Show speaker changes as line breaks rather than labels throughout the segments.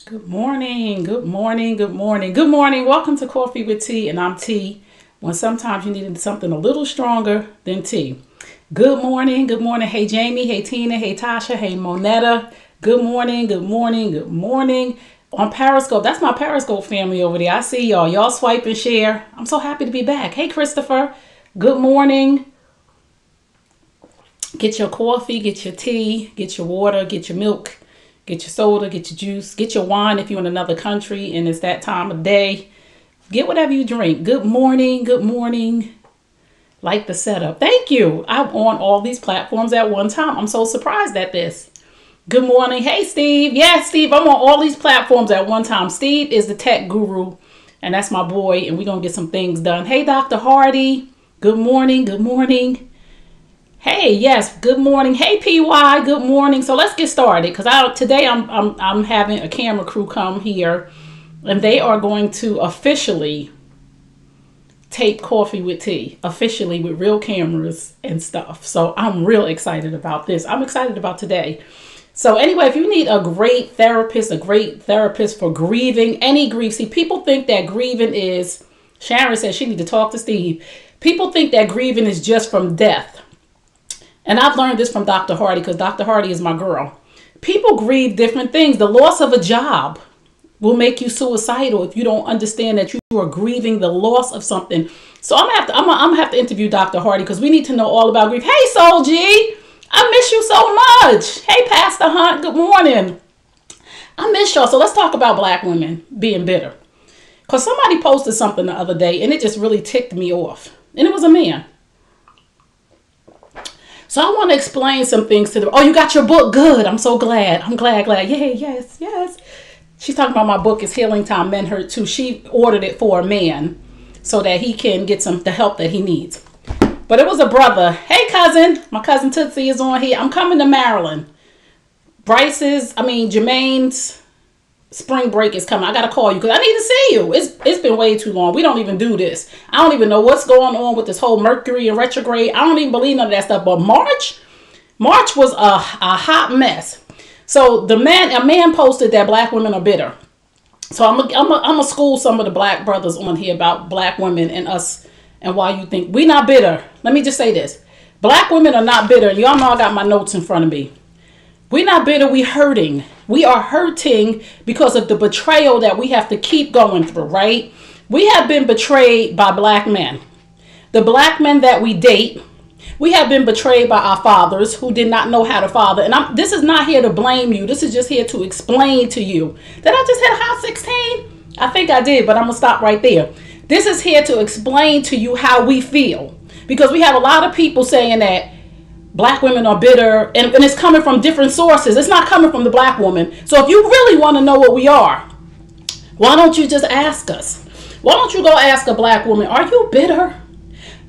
Good morning, good morning, good morning, good morning. Welcome to Coffee with Tea, and I'm T. When sometimes you needed something a little stronger than tea. Good morning, good morning. Hey Jamie, hey Tina, hey Tasha, hey Monetta. Good morning, good morning, good morning. On Periscope, that's my Periscope family over there. I see y'all. Y'all swipe and share. I'm so happy to be back. Hey Christopher, good morning. Get your coffee, get your tea, get your water, get your milk. Get your soda, get your juice, get your wine if you're in another country and it's that time of day. Get whatever you drink. Good morning, good morning. Like the setup. Thank you. I'm on all these platforms at one time. I'm so surprised at this. Good morning. Hey, Steve. Yeah, Steve, I'm on all these platforms at one time. Steve is the tech guru, and that's my boy, and we're going to get some things done. Hey, Dr. Hardy. Good morning, good morning. Hey, yes, good morning. Hey, PY, good morning. So let's get started because today I'm having a camera crew come here, and they are going to officially tape Coffee with Tea, officially with real cameras and stuff. So I'm real excited about this. I'm excited about today. So anyway, if you need a great therapist for grieving, any grief. See, people think that grieving is, Sharon said she need to talk to Steve. People think that grieving is just from death. And I've learned this from Dr. Hardy because Dr. Hardy is my girl. People grieve different things. The loss of a job will make you suicidal if you don't understand that you are grieving the loss of something. So I'm gonna have to interview Dr. Hardy because we need to know all about grief. Hey, Soul G, I miss you so much. Hey, Pastor Hunt, good morning. I miss y'all. So let's talk about Black women being bitter. Because somebody posted something the other day and it just really ticked me off. And it was a man. So I want to explain some things to them. Oh, you got your book? Good. I'm so glad. I'm glad. Yay, yes. She's talking about my book is Healing Time, Men Hurt Too. She ordered it for a man so that he can get the help that he needs. But it was a brother. Hey, cousin. My cousin Tootsie is on here. I'm coming to Maryland. Jermaine's spring break is coming. I got to call you because I need to see you. It's been way too long. We don't even do this. I don't even know what's going on with this whole Mercury and retrograde. I don't even believe none of that stuff. But March was a hot mess. So a man posted that Black women are bitter. So I'm gonna school some of the Black brothers on here about Black women and us and why you think we not bitter. Let me just say this. Black women are not bitter. And y'all know I got my notes in front of me. We're not bitter, we hurting. We are hurting because of the betrayal that we have to keep going through, right? We have been betrayed by Black men. The Black men that we date, we have been betrayed by our fathers who did not know how to father. And this is not here to blame you. This is just here to explain to you. Did I just hit a hot 16? I think I did, but I'm going to stop right there. This is here to explain to you how we feel. Because we have a lot of people saying that Black women are bitter, and it's coming from different sources. It's not coming from the Black woman. So if you really want to know what we are, why don't you just ask us? Why don't you go ask a Black woman, are you bitter?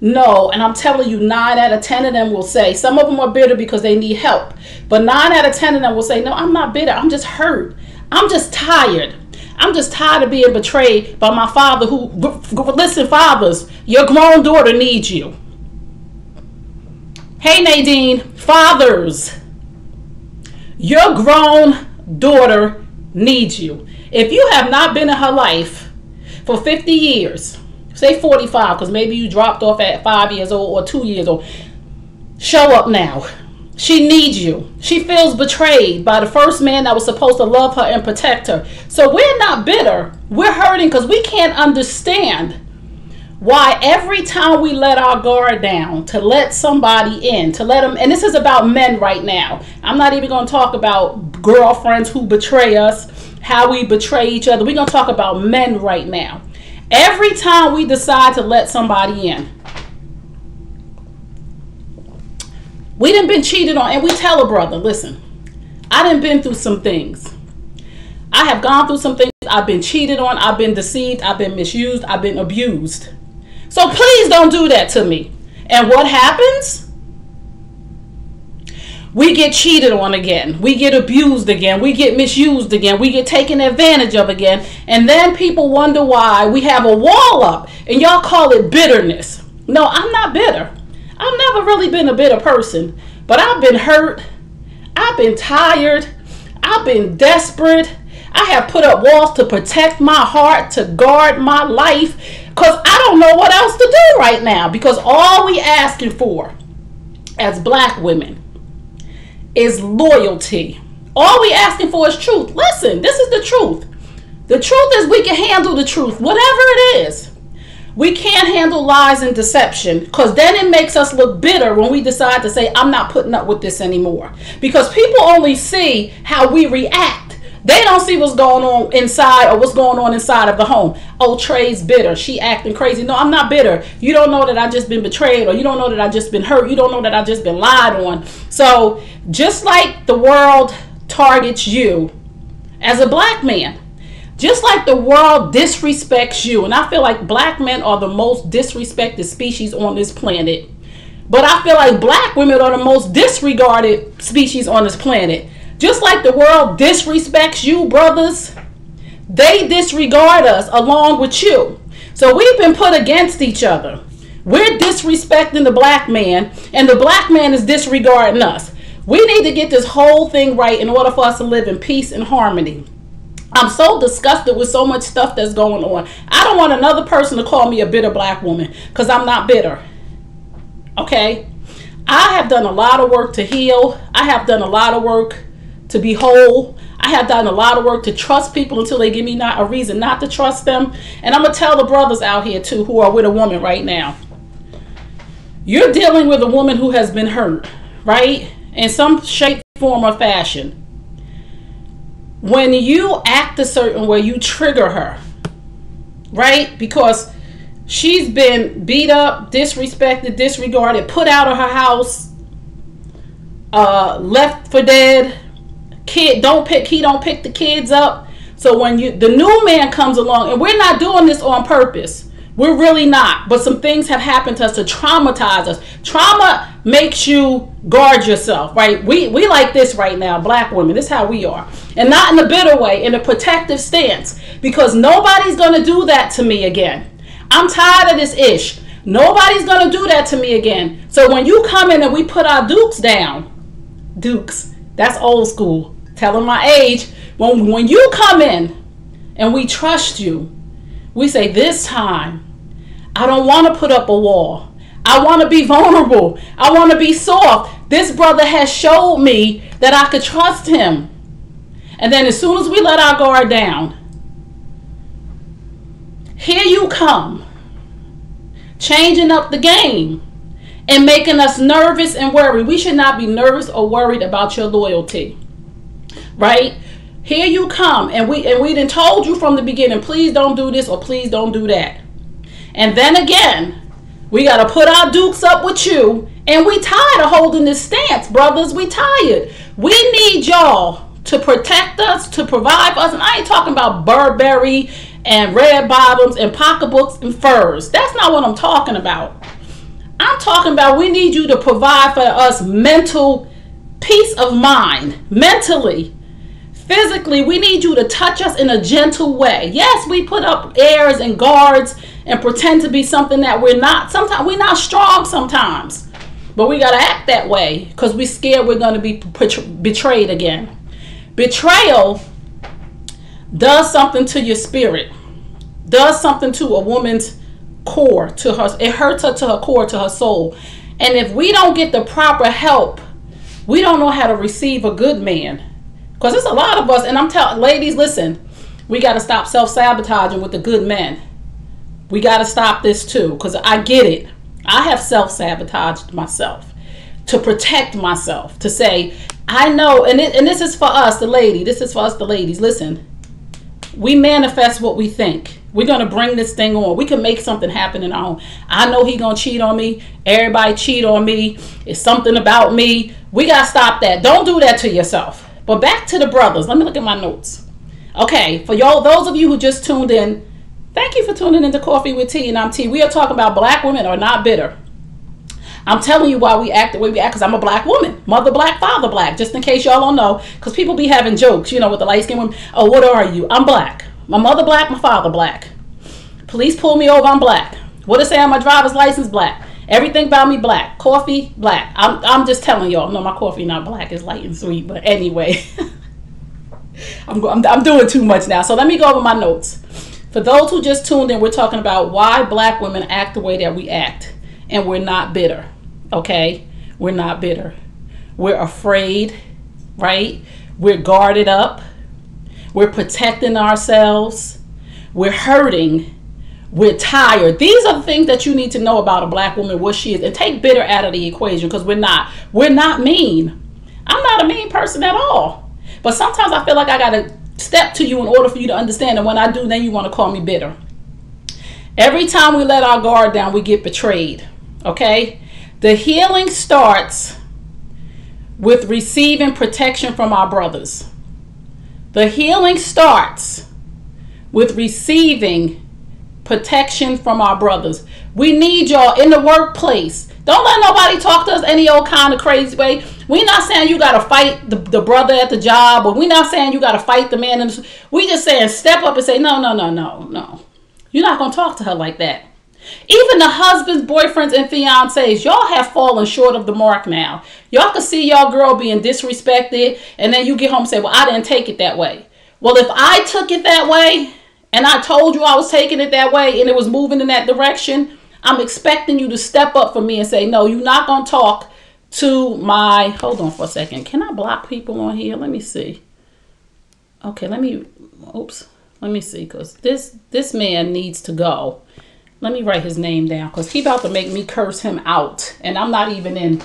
No, and I'm telling you, 9 out of 10 of them will say, some of them are bitter because they need help. But 9 out of 10 of them will say, no, I'm not bitter. I'm just hurt. I'm just tired. I'm just tired of being betrayed by my father listen, fathers, your grown daughter needs you. Hey, Nadine, fathers, your grown daughter needs you. If you have not been in her life for 50 years, say 45, because maybe you dropped off at 5 years old or 2 years old, show up now. She needs you. She feels betrayed by the first man that was supposed to love her and protect her. So we're not bitter. We're hurting because we can't understand why every time we let our guard down to let somebody in, to let them, and this is about men right now. I'm not even going to talk about girlfriends who betray us, how we betray each other. We're going to talk about men right now. Every time we decide to let somebody in, we done been cheated on, and we tell a brother, listen, I done been through some things. I have gone through some things. I've been cheated on. I've been deceived. I've been misused. I've been abused. So please don't do that to me. And what happens? We get cheated on again. We get abused again. We get misused again. We get taken advantage of again. And then people wonder why we have a wall up. And y'all call it bitterness. No, I'm not bitter. I've never really been a bitter person. But I've been hurt. I've been tired. I've been desperate. I have put up walls to protect my heart, to guard my life, because I don't know what else to do right now. Because all we asking for as black women is loyalty. All we asking for is truth. Listen, this is the truth. The truth is we can handle the truth, whatever it is. We can't handle lies and deception, because then it makes us look bitter when we decide to say, I'm not putting up with this anymore. Because people only see how we react. They don't see what's going on inside, or what's going on inside of the home. Oh, Trey's bitter. She acting crazy. No, I'm not bitter. You don't know that I just been betrayed, or you don't know that I just been hurt. You don't know that I just been lied on. So just like the world targets you as a black man, just like the world disrespects you, and I feel like black men are the most disrespected species on this planet, but I feel like black women are the most disregarded species on this planet. Just like the world disrespects you, brothers, they disregard us along with you. So we've been put against each other. We're disrespecting the black man, and the black man is disregarding us. We need to get this whole thing right in order for us to live in peace and harmony. I'm so disgusted with so much stuff that's going on. I don't want another person to call me a bitter black woman, because I'm not bitter. Okay? I have done a lot of work to heal. I have done a lot of work to be whole. I have done a lot of work to trust people until they give me not a reason not to trust them. And I'm going to tell the brothers out here too who are with a woman right now. You're dealing with a woman who has been hurt, right? In some shape, form, or fashion. When you act a certain way, you trigger her, right? Because she's been beat up, disrespected, disregarded, put out of her house, left for dead. He don't pick the kids up. So when the new man comes along, and we're not doing this on purpose, we're really not, but some things have happened to us to traumatize us. Trauma makes you guard yourself, right? We like this right now, black women. This is how we are, and not in a bitter way, in a protective stance, because nobody's gonna do that to me again. I'm tired of this ish. Nobody's gonna do that to me again. So when you come in and we put our dukes down, dukes, that's old school, telling my age. When you come in and we trust you, we say, this time, I don't want to put up a wall. I want to be vulnerable. I want to be soft. This brother has showed me that I could trust him. And then as soon as we let our guard down, here you come, changing up the game and making us nervous and worried. We should not be nervous or worried about your loyalty, right? Here you come, and we done told you from the beginning, please don't do this or please don't do that. And then again, we got to put our dukes up with you, and we tired of holding this stance, brothers. We tired. We need y'all to protect us, to provide for us. And I ain't talking about Burberry and red bottoms and pocketbooks and furs. That's not what I'm talking about. I'm talking about we need you to provide for us mental peace of mind, mentally. Physically, we need you to touch us in a gentle way. Yes, we put up airs and guards and pretend to be something that we're not. Sometimes we're not strong sometimes. But we got to act that way because we're scared we're going to be betrayed again. Betrayal does something to your spirit. Does something to a woman's core, to her. It hurts her to her core, to her soul. And if we don't get the proper help, we don't know how to receive a good man. Because there's a lot of us, and I'm telling ladies, listen, we got to stop self-sabotaging with the good men. We got to stop this too, because I get it. I have self-sabotaged myself to protect myself, to say, I know, and this is for us, the lady. This is for us, the ladies. Listen, we manifest what we think. We're going to bring this thing on. We can make something happen in our home. I know he going to cheat on me. Everybody cheat on me. It's something about me. We got to stop that. Don't do that to yourself. But back to the brothers. Let me look at my notes. Okay, for y'all, those of you who just tuned in, thank you for tuning into Coffee with T, and I'm T. We are talking about black women are not bitter. I'm telling you why we act the way we act, because I'm a black woman. Mother black, father black, just in case y'all don't know. Because people be having jokes, you know, with the light-skinned women. Oh, what are you? I'm black. My mother black, my father black. Police pull me over, I'm black. What it say on my driver's license? Black. Everything about me black. Coffee, black. I'm just telling y'all. No, my coffee not black. It's light and sweet. But anyway. I'm doing too much now. So let me go over my notes. For those who just tuned in, we're talking about why black women act the way that we act. And we're not bitter, okay? We're not bitter. We're afraid, right? We're guarded up. We're protecting ourselves. We're hurting. We're tired. These are the things that you need to know about a black woman, what she is. And take bitter out of the equation, because we're not. We're not mean. I'm not a mean person at all. But sometimes I feel like I got to step to you in order for you to understand. And when I do, then you want to call me bitter. Every time we let our guard down, we get betrayed. Okay? The healing starts with receiving protection from our brothers. The healing starts with receiving protection from our brothers. We need y'all in the workplace. Don't let nobody talk to us any old kind of crazy way. We're not saying you got to fight the brother at the job, or we're not saying you got to fight the man. We just saying step up and say, no. You're not going to talk to her like that. Even the husbands, boyfriends, and fiancés, y'all have fallen short of the mark now. Y'all can see y'all girl being disrespected, and then you get home and say, well, I didn't take it that way. Well, if I took it that way, and I told you I was taking it that way, and it was moving in that direction, I'm expecting you to step up for me and say, no, you're not going to talk to my... Hold on for a second. Can I block people on here? Let me see. Okay, let me see, because this man needs to go. Let me write his name down, because he about to make me curse him out. And I'm not even in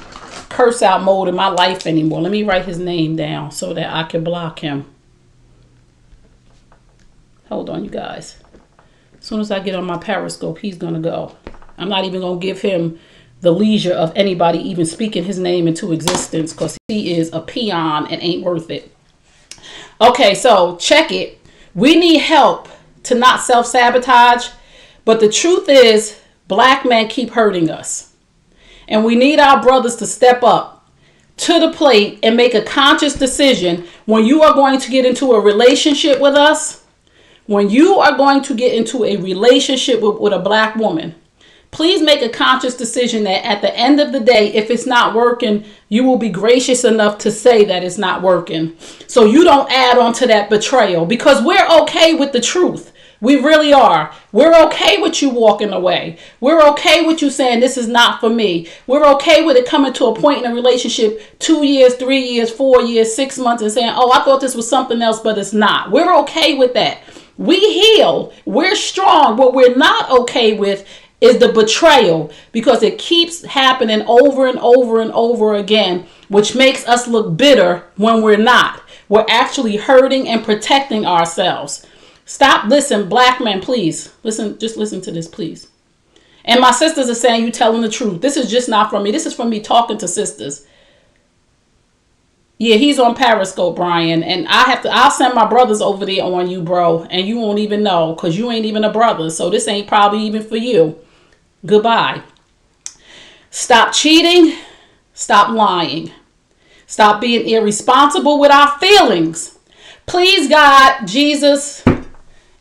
curse out mode in my life anymore. Let me write his name down so that I can block him. Hold on, you guys. As soon as I get on my Periscope, he's going to go. I'm not even going to give him the leisure of anybody even speaking his name into existence, because he is a peon and ain't worth it. Okay, so check it. We need help to not self-sabotage. But the truth is, black men keep hurting us. And we need our brothers to step up to the plate and make a conscious decision when you are going to get into a relationship with us. When you are going to get into a relationship with a black woman, please make a conscious decision that at the end of the day, if it's not working, you will be gracious enough to say that it's not working. So you don't add on to that betrayal, because we're okay with the truth. We really are. We're okay with you walking away. We're okay with you saying this is not for me. We're okay with it coming to a point in a relationship 2 years, 3 years, 4 years, 6 months and saying, oh, I thought this was something else, but it's not. We're okay with that. We heal. We're strong. What we're not okay with is the betrayal, because it keeps happening over and over and over again, which makes us look bitter when we're not. We're actually hurting and protecting ourselves. Stop. Listen, black men, please. Listen, just listen to this, please. And my sisters are saying you telling the truth. This is just not from me. This is from me talking to sisters. Yeah, he's on Periscope, Brian. And I'll send my brothers over there on you, bro. And you won't even know, because you ain't even a brother. So this ain't probably even for you. Goodbye. Stop cheating. Stop lying. Stop being irresponsible with our feelings. Please, God, Jesus,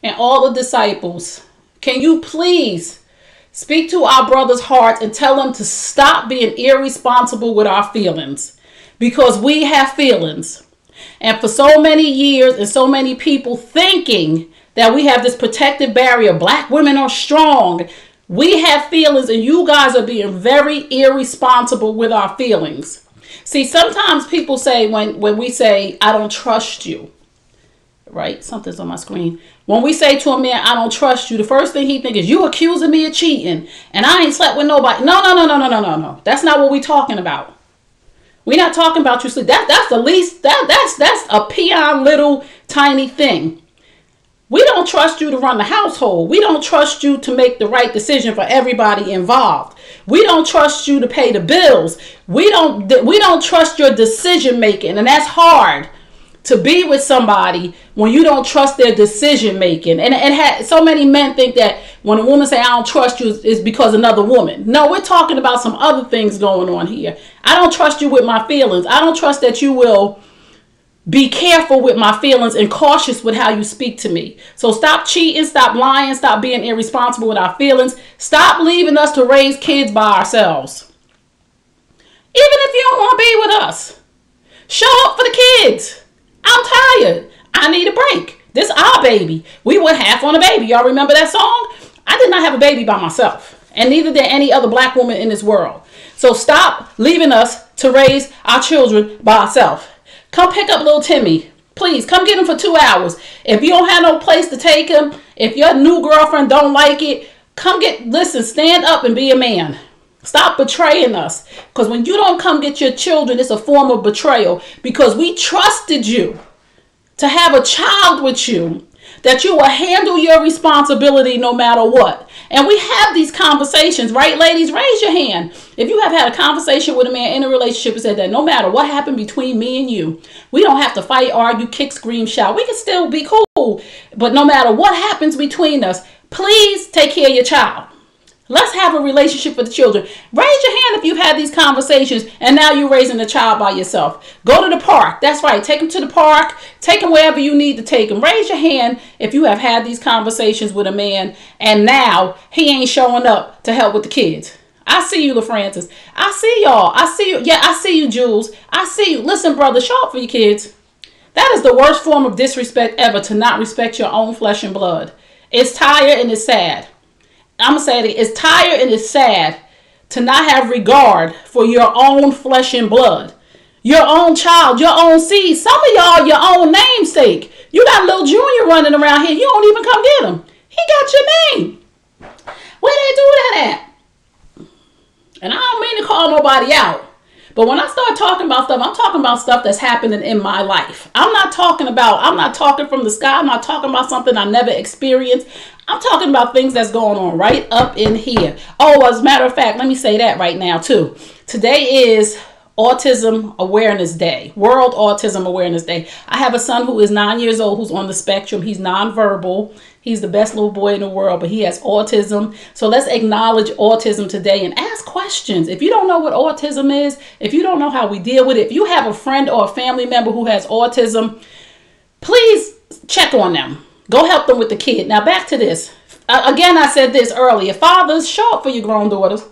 and all the disciples, can you please speak to our brothers' hearts and tell them to stop being irresponsible with our feelings, because we have feelings. And for so many years and so many people thinking that we have this protective barrier, black women are strong. We have feelings, and you guys are being very irresponsible with our feelings. See, sometimes people say when we say, I don't trust you, right? Something's on my screen. When we say to a man, I don't trust you, the first thing he thinks is, you accusing me of cheating and I ain't slept with nobody. No. That's not what we're talking about. We're not talking about you sleep. That's the least, that's a peon little tiny thing. We don't trust you to run the household. We don't trust you to make the right decision for everybody involved. We don't trust you to pay the bills. We don't trust your decision making, and that's hard to be with somebody when you don't trust their decision making. And so many men think that when a woman say, I don't trust you, is because another woman. No, we're talking about some other things going on here. I don't trust you with my feelings. I don't trust that you will be careful with my feelings and cautious with how you speak to me. So stop cheating, stop lying, stop being irresponsible with our feelings. Stop leaving us to raise kids by ourselves. Even if you don't want to be with us, show up for the kids. I'm tired. I need a break. This our baby. We went half on a baby. Y'all remember that song? I did not have a baby by myself. And neither did any other black woman in this world. So stop leaving us to raise our children by ourselves. Come pick up little Timmy. Please, come get him for 2 hours. If you don't have no place to take him, if your new girlfriend don't like it, listen, stand up and be a man. Stop betraying us. Because when you don't come get your children, it's a form of betrayal. Because we trusted you to have a child with you, that you will handle your responsibility no matter what. And we have these conversations, right, ladies? Raise your hand. If you have had a conversation with a man in a relationship and said that no matter what happened between me and you, we don't have to fight, argue, kick, scream, shout. We can still be cool. But no matter what happens between us, please take care of your child. Let's have a relationship with the children. Raise your hand if you've had these conversations and now you're raising the child by yourself. Go to the park. That's right. Take them to the park. Take them wherever you need to take them. Raise your hand if you have had these conversations with a man and now he ain't showing up to help with the kids. I see you, LaFrancis. I see y'all. I see you. Yeah, I see you, Jules. I see you. Listen, brother, show up for your kids. That is the worst form of disrespect ever, to not respect your own flesh and blood. It's tired and it's sad. I'm going to say it. It's tired and it's sad to not have regard for your own flesh and blood. Your own child, your own seed. Some of y'all, your own namesake. You got little Junior running around here. You don't even come get him. He got your name. Where they do that at? And I don't mean to call nobody out. But when I start talking about stuff, I'm talking about stuff that's happening in my life. I'm not talking from the sky. I'm not talking about something I never experienced. I'm talking about things that's going on right up in here. Oh, as a matter of fact, let me say that right now too. Today is Autism Awareness Day, World Autism Awareness Day. I have a son who is 9 years old who's on the spectrum. He's nonverbal. He's the best little boy in the world, but he has autism. So let's acknowledge autism today and ask questions. If you don't know what autism is, if you don't know how we deal with it, if you have a friend or a family member who has autism, please check on them. Go help them with the kid. Now back to this. Again, I said this earlier. Fathers, show up for your grown daughters.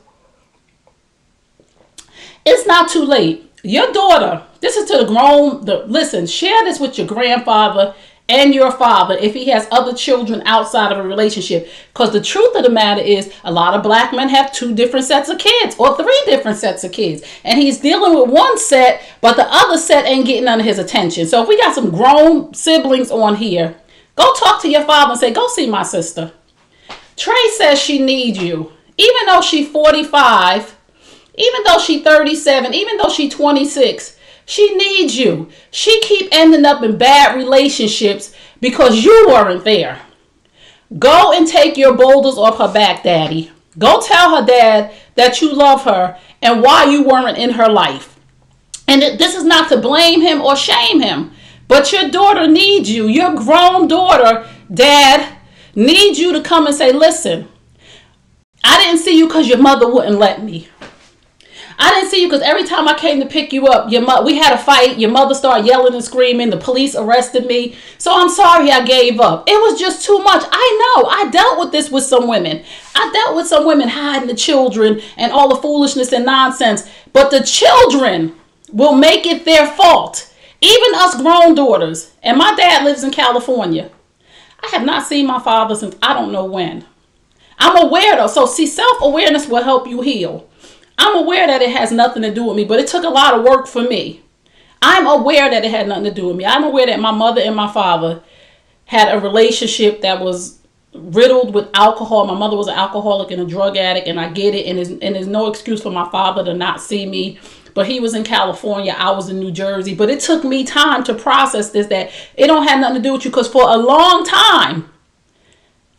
It's not too late. Your daughter, this is to the grown, listen, share this with your grandfather and your father if he has other children outside of a relationship. Because the truth of the matter is a lot of black men have 2 different sets of kids or 3 different sets of kids. And he's dealing with one set, but the other set ain't getting none of his attention. So if we got some grown siblings on here, go talk to your father and say, go see my sister. Trey says she needs you. Even though she's 45, even though she's 37, even though she's 26, she needs you. She keep ending up in bad relationships because you weren't there. Go and take your boulders off her back, Daddy. Go tell her dad that you love her and why you weren't in her life. And this is not to blame him or shame him, but your daughter needs you. Your grown daughter, Dad, needs you to come and say, listen, I didn't see you because your mother wouldn't let me. I didn't see you because every time I came to pick you up, we had a fight. Your mother started yelling and screaming. The police arrested me. So I'm sorry I gave up. It was just too much. I know. I dealt with this with some women. I dealt with some women hiding the children and all the foolishness and nonsense. But the children will make it their fault. Even us grown daughters. And my dad lives in California. I have not seen my father since I don't know when. I'm aware though. So see, self-awareness will help you heal. I'm aware that it has nothing to do with me, but it took a lot of work for me. I'm aware that it had nothing to do with me. I'm aware that my mother and my father had a relationship that was riddled with alcohol. My mother was an alcoholic and a drug addict, and I get it. And there's no excuse for my father to not see me. But he was in California. I was in New Jersey. But it took me time to process this, that it don't have nothing to do with you. Because for a long time,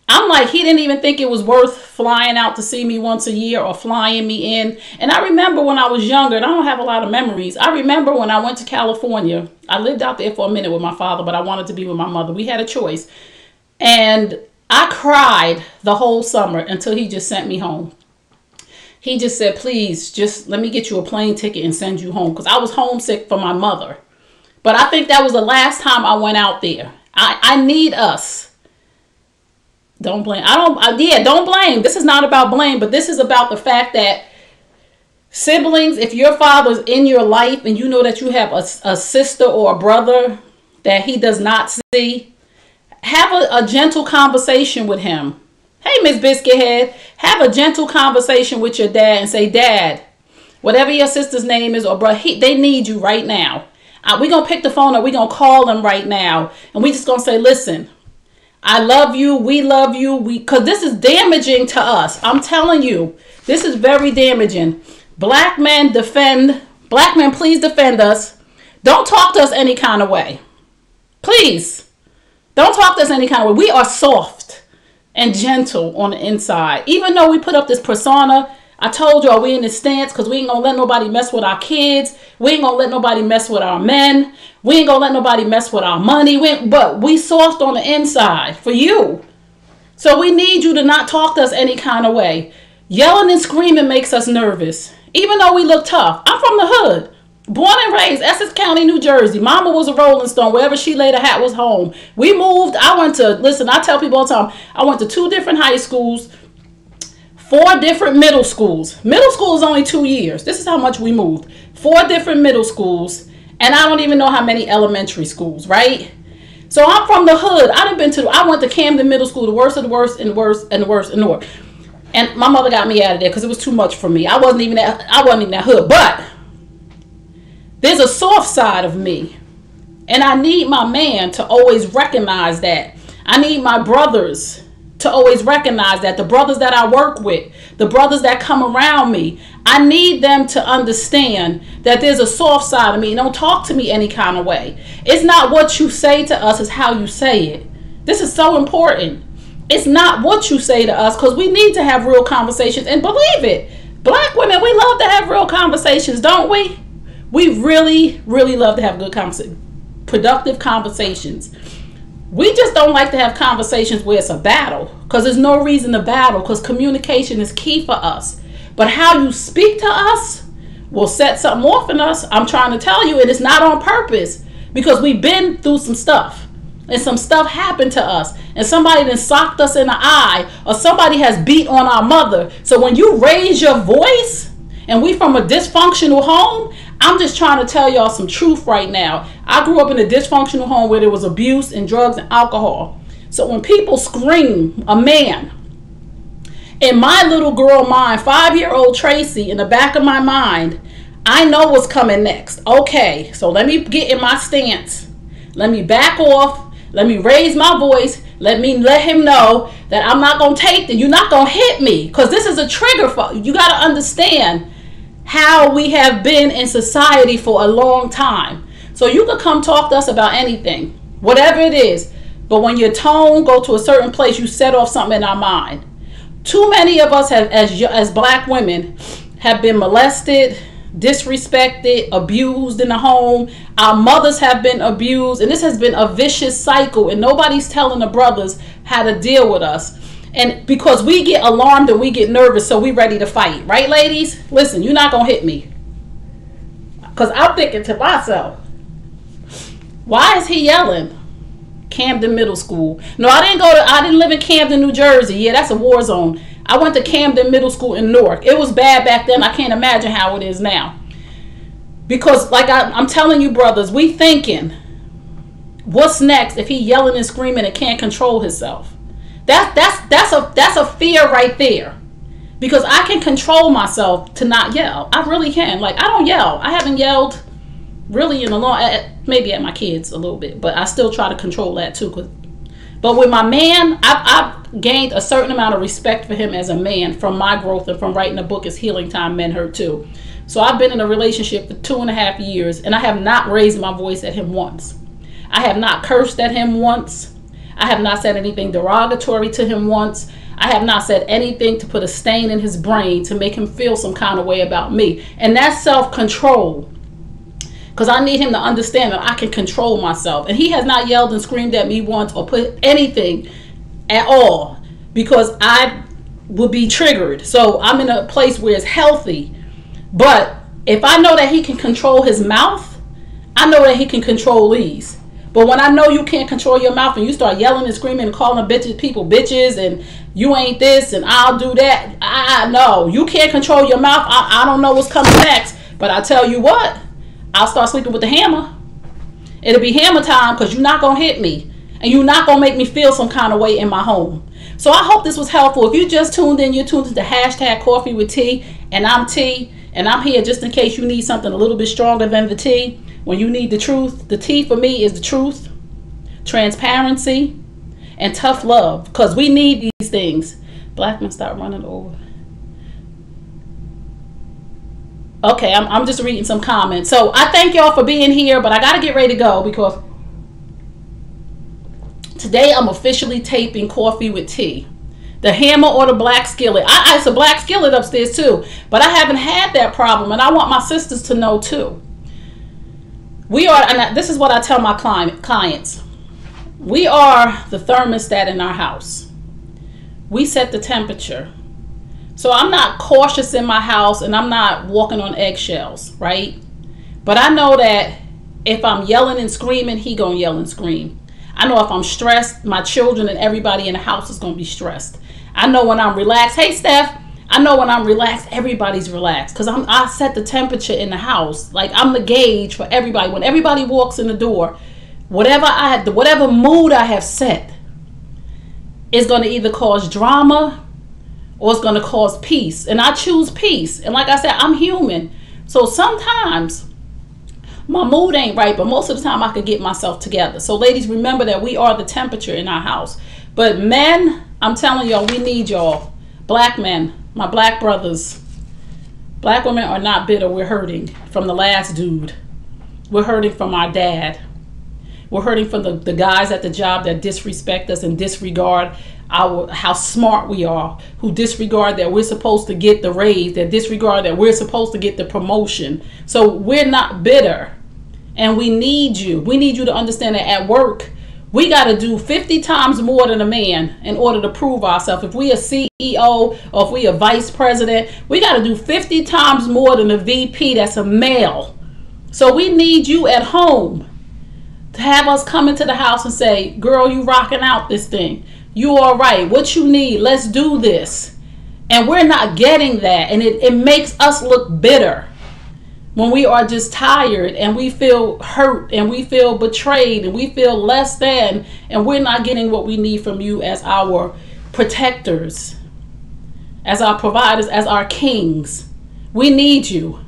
I'm like, he didn't even think it was worth flying out to see me once a year or flying me in. And I remember when I was younger, and I don't have a lot of memories. I remember when I went to California. I lived out there for a minute with my father, but I wanted to be with my mother. We had a choice. And I cried the whole summer until he just sent me home. He just said, please, just let me get you a plane ticket and send you home. Because I was homesick for my mother. But I think that was the last time I went out there. I need us. Don't blame. Don't blame. This is not about blame, but this is about the fact that siblings, if your father's in your life and you know that you have a sister or a brother that he does not see, have a gentle conversation with him. Hey, Miss Biscuit Head, have a gentle conversation with your dad and say, Dad, whatever your sister's name is, or bro, they need you right now. We're going to pick the phone up. We're going to call them right now. And we just going to say, listen, I love you. We love you. Because this is damaging to us. I'm telling you, this is very damaging. Black men, please defend us. Don't talk to us any kind of way. Please. Don't talk to us any kind of way. We are soft and gentle on the inside. Even though we put up this persona, I told y'all we in this stance because we ain't going to let nobody mess with our kids. We ain't going to let nobody mess with our men. We ain't going to let nobody mess with our money. But we soft on the inside for you. So we need you to not talk to us any kind of way. Yelling and screaming makes us nervous. Even though we look tough. I'm from the hood. Born and raised, Essex County, New Jersey. Mama was a Rolling Stone. Wherever she laid her hat was home. We moved. I tell people all the time, I went to 2 different high schools, 4 different middle schools. Middle school is only 2 years. This is how much we moved. 4 different middle schools. And I don't even know how many elementary schools, right? So I'm from the hood. I went to Camden Middle School, the worst of the worst and the worst and the worst in the world. And my mother got me out of there because it was too much for me. I wasn't even that hood. But there's a soft side of me. And I need my man to always recognize that. I need my brothers to always recognize that. The brothers that I work with, the brothers that come around me, I need them to understand that there's a soft side of me. Don't talk to me any kind of way. It's not what you say to us, it's how you say it. This is so important. It's not what you say to us, because we need to have real conversations. And believe it, Black women, we love to have real conversations, don't we? We really, really love to have good productive conversations. We just don't like to have conversations where it's a battle, because there's no reason to battle, because communication is key for us. But how you speak to us will set something off in us. I'm trying to tell you, and it's not on purpose, because we've been through some stuff. And some stuff happened to us. And somebody then socked us in the eye, or somebody has beat on our mother. So when you raise your voice, and we from a dysfunctional home, I'm just trying to tell y'all some truth right now. I grew up in a dysfunctional home where there was abuse and drugs and alcohol. So when people scream, a man, in my little girl mind, 5-year-old Tracy, in the back of my mind, I know what's coming next. Okay, so let me get in my stance. Let me back off. Let me raise my voice. Let him know that I'm not going to take that. You're not going to hit me, because this is a trigger for you. Got to understand how we have been in society for a long time. So you could come talk to us about anything, whatever it is. But when your tone go to a certain place, you set off something in our mind. Too many of us have, as Black women, have been molested, disrespected, abused in the home. Our mothers have been abused, and this has been a vicious cycle, and nobody's telling the brothers how to deal with us. And because we get alarmed and we get nervous, so we ready to fight, right, ladies? Listen, you're not gonna hit me, because I'm thinking to myself, why is he yelling? Camden Middle School. No, I didn't live in Camden, New Jersey. Yeah, that's a war zone. I went to Camden Middle School in Newark. It was bad back then. I can't imagine how it is now. Because like I'm telling you, brothers, we thinking, what's next if he yelling and screaming and can't control himself? That's a fear right there. Because I can control myself to not yell. I really can. Like, I don't yell. I haven't yelled really in a long, maybe at my kids a little bit, but I still try to control that too. But with my man, I've gained a certain amount of respect for him as a man from my growth and from writing a book, It's Healing Time, Men Hurt Too. So I've been in a relationship for 2.5 years, and I have not raised my voice at him once. I have not cursed at him once. I have not said anything derogatory to him once. I have not said anything to put a stain in his brain to make him feel some kind of way about me. And that's self-control. Because I need him to understand that I can control myself. And he has not yelled and screamed at me once or put anything at all, because I would be triggered. So I'm in a place where it's healthy. But if I know that he can control his mouth, I know that he can control these. But when I know you can't control your mouth and you start yelling and screaming and calling people bitches and you ain't this and I'll do that, I know you can't control your mouth. I don't know what's coming next, but I tell you what, I'll start sleeping with the hammer. It'll be hammer time because you're not going to hit me. And you're not going to make me feel some kind of way in my home. So I hope this was helpful. If you just tuned in, you're tuned into hashtag Coffee with T. And I'm T. And I'm here just in case you need something a little bit stronger than the T. When you need the truth. The T for me is the truth, transparency, and tough love. Because we need these things. Black men, stop running over. Okay, I'm just reading some comments. So I thank y'all for being here. But I got to get ready to go because today I'm officially taping Coffee with T. The hammer or the black skillet. It's a black skillet upstairs too. But I haven't had that problem. And I want my sisters to know too. We are, and this is what I tell my clients. We are the thermostat in our house. We set the temperature. So I'm not cautious in my house and I'm not walking on eggshells, right? But I know that if I'm yelling and screaming, he gonna yell and scream. I know if I'm stressed, my children and everybody in the house is going to be stressed. I know when I'm relaxed. Hey, Steph. I know when I'm relaxed, everybody's relaxed. Because I set the temperature in the house. Like, I'm the gauge for everybody. When everybody walks in the door, whatever mood I have set is going to either cause drama or it's going to cause peace. And I choose peace. And like I said, I'm human. So sometimes my mood ain't right, but most of the time I could get myself together. So ladies, remember that we are the temperature in our house. But men, I'm telling y'all, we need y'all. Black men, my black brothers. Black women are not bitter. We're hurting from the last dude. We're hurting from our dad. We're hurting from the guys at the job that disrespect us and disregard how smart we are, who disregard that we're supposed to get the raise, that disregard that we're supposed to get the promotion. So we're not bitter, and we need you. We need you to understand that at work, we got to do 50 times more than a man in order to prove ourselves. If we a CEO or if we a vice president, we got to do 50 times more than a VP that's a male. So we need you at home to have us come into the house and say, girl, you rocking out this thing. You all right. What you need? Let's do this. And we're not getting that. And it makes us look bitter when we are just tired and we feel hurt and we feel betrayed and we feel less than, and we're not getting what we need from you as our protectors, as our providers, as our kings. We need you.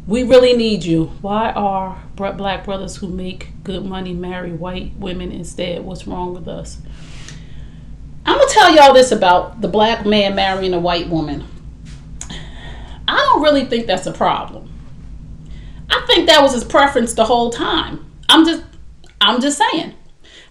We really need you. Why are black brothers who make good money marry white women instead? What's wrong with us? I'm going to tell y'all this about the black man marrying a white woman. I don't really think that's a problem. I think that was his preference the whole time. I'm just saying.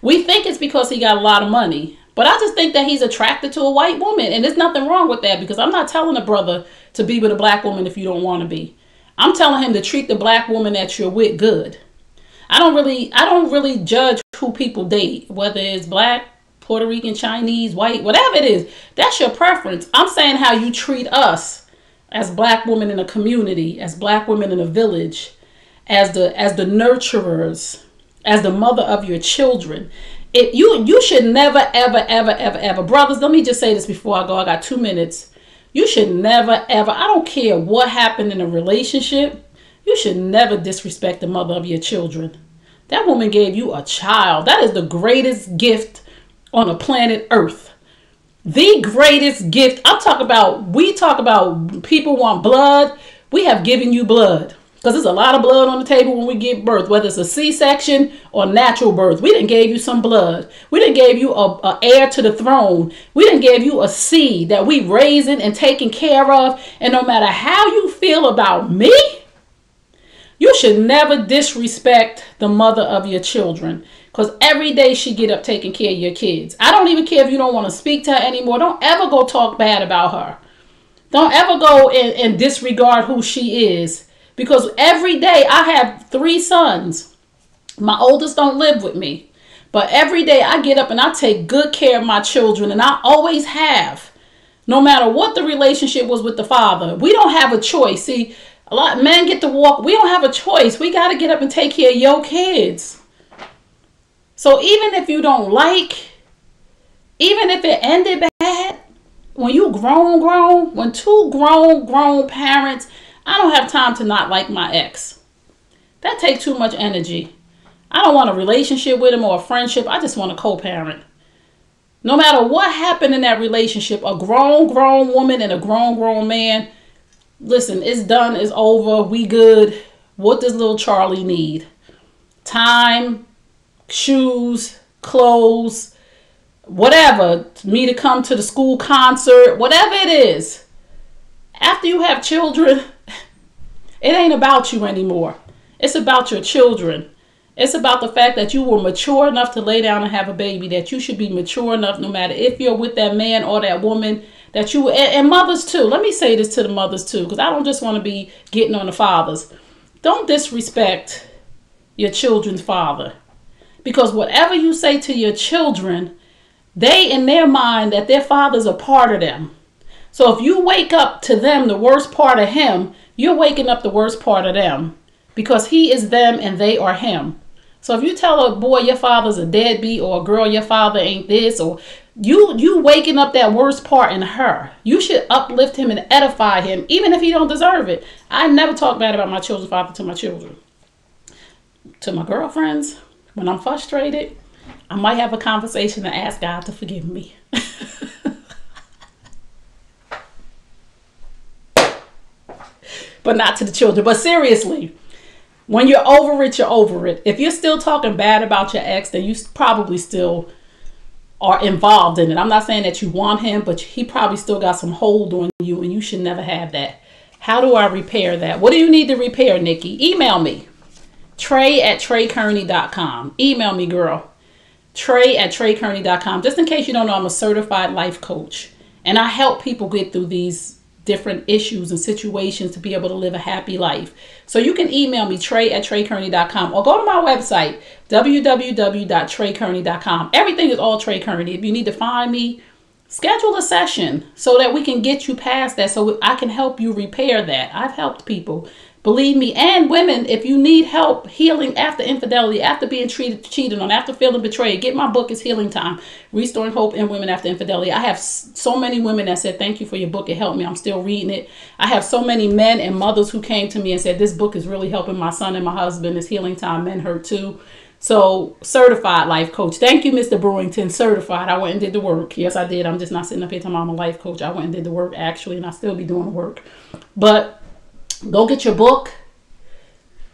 We think it's because he got a lot of money. But I just think that he's attracted to a white woman. And there's nothing wrong with that, because I'm not telling a brother to be with a black woman if you don't want to be. I'm telling him to treat the black woman that you're with good. I don't really judge who people date, whether it's black, Puerto Rican, Chinese, white, whatever it is. That's your preference. I'm saying how you treat us as black women in a community, as black women in a village, as the nurturers, as the mother of your children. You should never, ever, brothers, let me just say this before I go. I got 2 minutes. You should never, ever, I don't care what happened in a relationship, you should never disrespect the mother of your children. That woman gave you a child. That is the greatest gift on the planet Earth. The greatest gift. We talk about people want blood. We have given you blood. Because there's a lot of blood on the table when we give birth, whether it's a C-section or natural birth. We done gave you some blood. We done gave you a heir to the throne. We done gave you a seed that we raising and taking care of. And no matter how you feel about me, you should never disrespect the mother of your children. Because every day she get up taking care of your kids. I don't even care if you don't want to speak to her anymore. Don't ever go talk bad about her. Don't ever go and disregard who she is. Because every day I have 3 sons. My oldest don't live with me. But every day I get up and I take good care of my children. And I always have. No matter what the relationship was with the father. We don't have a choice. See, a lot of men get to walk. We don't have a choice. We got to get up and take care of your kids. So even if you don't even if it ended bad, when you grown, when 2 grown parents, I don't have time to not like my ex. That takes too much energy. I don't want a relationship with him or a friendship. I just want a co-parent. No matter what happened in that relationship, a grown woman and a grown man, listen, it's done, it's over, we good. What does little Charlie need? Time, shoes, clothes, whatever, me to come to the school concert, whatever it is. After you have children, it ain't about you anymore. It's about your children. It's about the fact that you were mature enough to lay down and have a baby, that you should be mature enough, no matter if you're with that man or that woman, that you, and mothers too. Let me say this to the mothers too, because I don't just want to be getting on the fathers. Don't disrespect your children's father, because whatever you say to your children, they in their mind that their father's a part of them. So if you wake up to them the worst part of him, you're waking up the worst part of them, because he is them and they are him. So if you tell a boy your father's a deadbeat, or a girl your father ain't this, or you waking up that worst part in her, you should uplift him and edify him, even if he don't deserve it. I never talk bad about my children's father to my children. To my girlfriends, when I'm frustrated, I might have a conversation and ask God to forgive me. But not to the children. But seriously, when you're over it, you're over it. If you're still talking bad about your ex, then you probably still are involved in it. I'm not saying that you want him, but he probably still got some hold on you, and you should never have that. How do I repair that? What do you need to repair, Nikki? Email me. Trey@TreyKearney.com. Email me, girl. Trey@TreyKearney.com. Just in case you don't know, I'm a certified life coach, and I help people get through these different issues and situations to be able to live a happy life. So you can email me, Trey@TreyKearney.com, or go to my website, www.TreyKearney.com. Everything is all Trey Kearney. If you need to find me, schedule a session so that we can get you past that, so I can help you repair that. I've helped people, believe me, and women. If you need help healing after infidelity, after being cheated on, after feeling betrayed, get my book. It's Healing Time, Restoring Hope in Women After Infidelity. I have so many women that said, thank you for your book. It helped me. I'm still reading it. I have so many men and mothers who came to me and said, this book is really helping my son and my husband. It's Healing Time. Men hurt too. So, certified life coach. Thank you, Mr. Brewington. Certified. I went and did the work. Yes, I did. I'm just not sitting up here telling I'm a life coach. I went and did the work, actually, and I still be doing the work. But go get your book.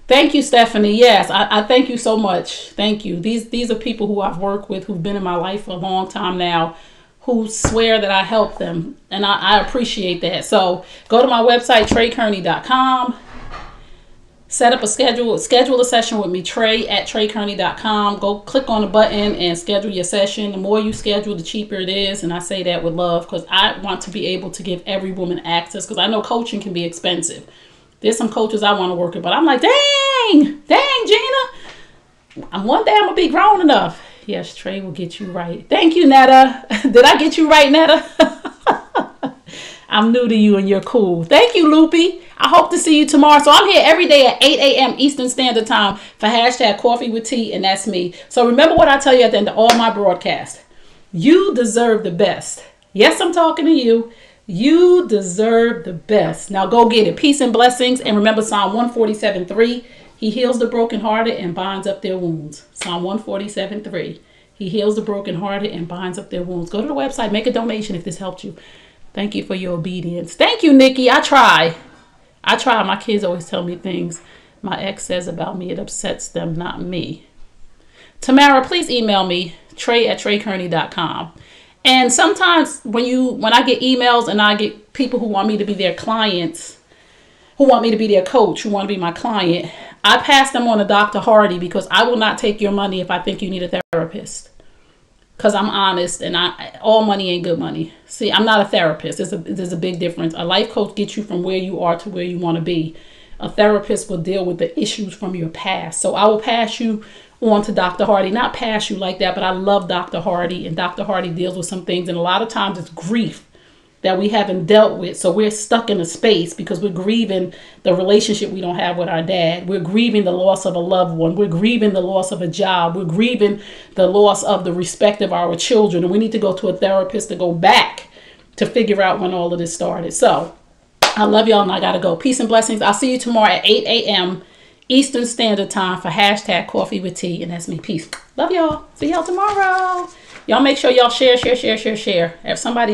Thank you, Stephanie. Yes, I thank you so much. Thank you. These are people who I've worked with, who've been in my life for a long time now, who swear that I help them, and I appreciate that. So go to my website, TreyKearney.com. Set up a schedule a session with me, Trey@TreyKearney.com. Go click on the button and schedule your session. The more you schedule, the cheaper it is. And I say that with love, because I want to be able to give every woman access, because I know coaching can be expensive. There's some coaches I want to work with, but I'm like, dang, Gina. One day I'm going to be grown enough. Yes, Trey will get you right. Thank you, Netta. Did I get you right, Netta? I'm new to you and you're cool. Thank you, Loopy. I hope to see you tomorrow. So I'm here every day at 8 a.m. Eastern Standard Time for #Coffee with Tea, and that's me. So remember what I tell you at the end of all my broadcasts. You deserve the best. Yes, I'm talking to you. You deserve the best. Now go get it. Peace and blessings. And remember Psalm 147:3. He heals the brokenhearted and binds up their wounds. Psalm 147:3. He heals the brokenhearted and binds up their wounds. Go to the website. Make a donation if this helped you. Thank you for your obedience. Thank you, Nikki. I try. My kids always tell me things my ex says about me. It upsets them, not me. Tamara, please email me, Trey@TreyKearney.com. And sometimes when I get emails and I get people who want me to be their clients, who want me to be their coach, who want to be my client, I pass them on to Dr. Hardy, because I will not take your money if I think you need a therapist. Because I'm honest, and all money ain't good money. See, I'm not a therapist. There's a big difference. A life coach gets you from where you are to where you want to be. A therapist will deal with the issues from your past. So I will pass you on to Dr. Hardy. Not pass you like that, but I love Dr. Hardy, and Dr. Hardy deals with some things, and a lot of times it's grief that we haven't dealt with. So we're stuck in a space because we're grieving the relationship we don't have with our dad. We're grieving the loss of a loved one. We're grieving the loss of a job. We're grieving the loss of the respect of our children. And we need to go to a therapist to go back to figure out when all of this started. So I love y'all, and I got to go. Peace and blessings. I'll see you tomorrow at 8 a.m. Eastern Standard Time for hashtag Coffee with Tea. And that's me. Peace. Love y'all. See y'all tomorrow. Y'all make sure y'all share. If somebody